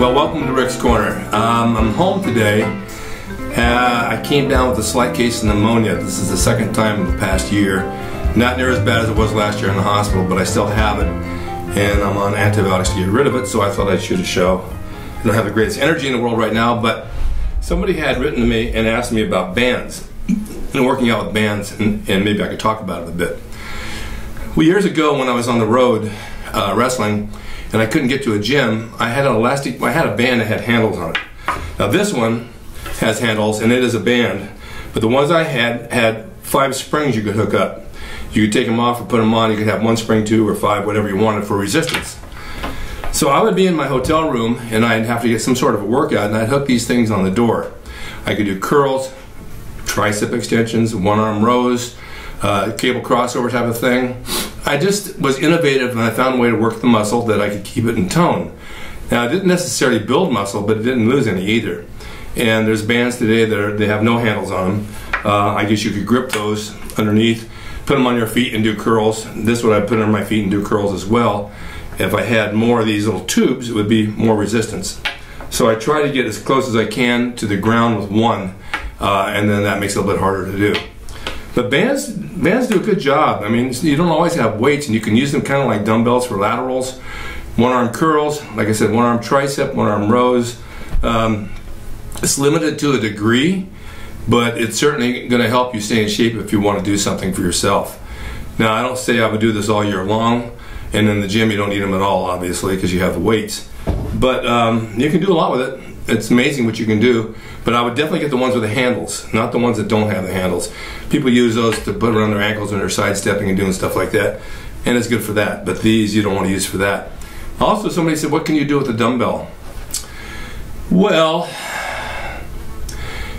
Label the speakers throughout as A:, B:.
A: Well, welcome to Rick's Corner. I'm home today. I came down with a slight case of pneumonia. This is the second time in the past year. Not near as bad as it was last year in the hospital, but I still have it. And I'm on antibiotics to get rid of it, so I thought I'd shoot a show. I don't have the greatest energy in the world right now, but somebody had written to me and asked me about bands and working out with bands, and maybe I could talk about it a bit. Well, years ago when I was on the road wrestling and I couldn't get to a gym, I had a band that had handles on it. Now this one has handles and it is a band, but the ones I had 5 springs you could hook up. You could take them off or put them on. You could have 1 spring, 2 or 5, whatever you wanted for resistance. So I would be in my hotel room and I'd have to get some sort of a workout, and I'd hook these things on the door. I could do curls, tricep extensions, 1-arm rows, cable crossover type of thing. I just was innovative and I found a way to work the muscle that I could keep it in tone. Now, it didn't necessarily build muscle, but it didn't lose any either. And there's bands today that they have no handles on them. I guess you could grip those underneath, put them on your feet and do curls. This would I put on my feet and do curls as well. If I had more of these little tubes, it would be more resistance. So I try to get as close as I can to the ground with one, and then that makes it a little bit harder to do. But bands do a good job. I mean, you don't always have weights, and you can use them kind of like dumbbells for laterals. 1-arm curls, like I said, 1-arm tricep, 1-arm rows. It's limited to a degree, but it's certainly going to help you stay in shape if you want to do something for yourself. Now, I don't say I would do this all year long, and in the gym you don't need them at all, obviously, because you have the weights. But you can do a lot with it. It's amazing what you can do. But I would definitely get the ones with the handles, not the ones that don't have the handles. People use those to put around their ankles when they're sidestepping and doing stuff like that, and it's good for that. But these you don't want to use for that. Also, somebody said, what can you do with a dumbbell? Well,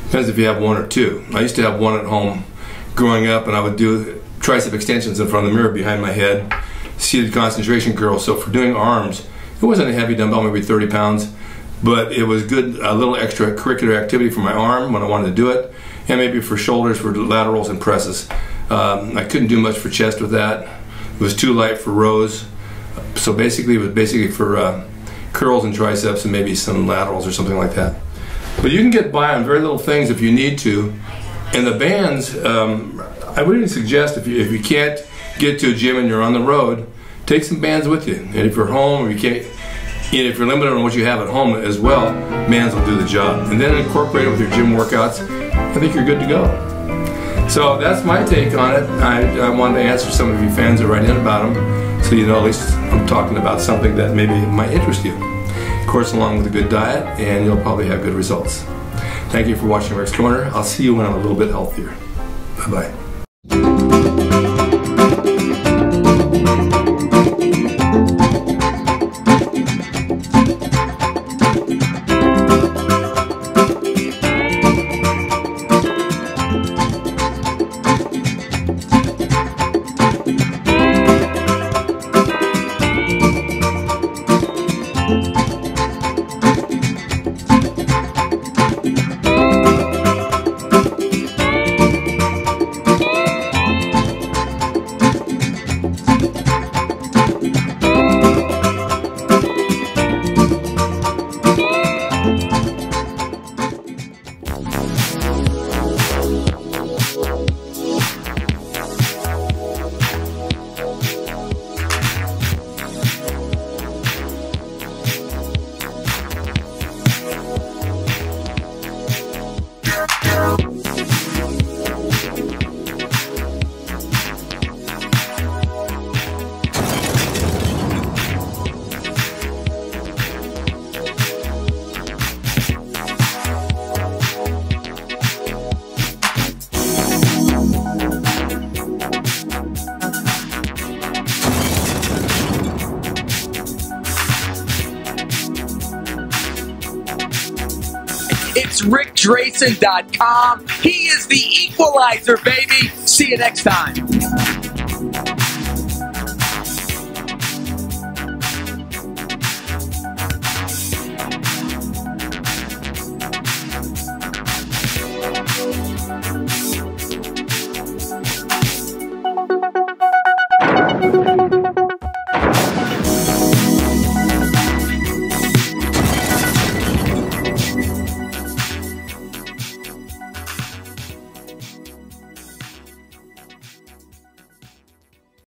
A: depends if you have 1 or 2. I used to have 1 at home growing up, and I would do tricep extensions in front of the mirror behind my head, seated concentration curls. So for doing arms, it wasn't a heavy dumbbell, maybe 30 pounds, but it was good, a little extracurricular activity for my arm when I wanted to do it, and maybe for shoulders, for laterals and presses. I couldn't do much for chest with that. It was too light for rows. So basically, it was for curls and triceps and maybe some laterals or something like that. But you can get by on very little things if you need to. And the bands, I would even suggest if you can't get to a gym and you're on the road, take some bands with you. And if you're home, or you can't, if you're limited on what you have at home as well, bands will do the job. And then incorporate it with your gym workouts. I think you're good to go. So that's my take on it. I wanted to answer some of you fans that write in about them, so you know at least I'm talking about something that maybe might interest you. Of course, along with a good diet, and you'll probably have good results. Thank you for watching Rick's Corner. I'll see you when I'm a little bit healthier. Bye-bye.
B: It's RickDrasin.com. He is the equalizer, baby. See you next time.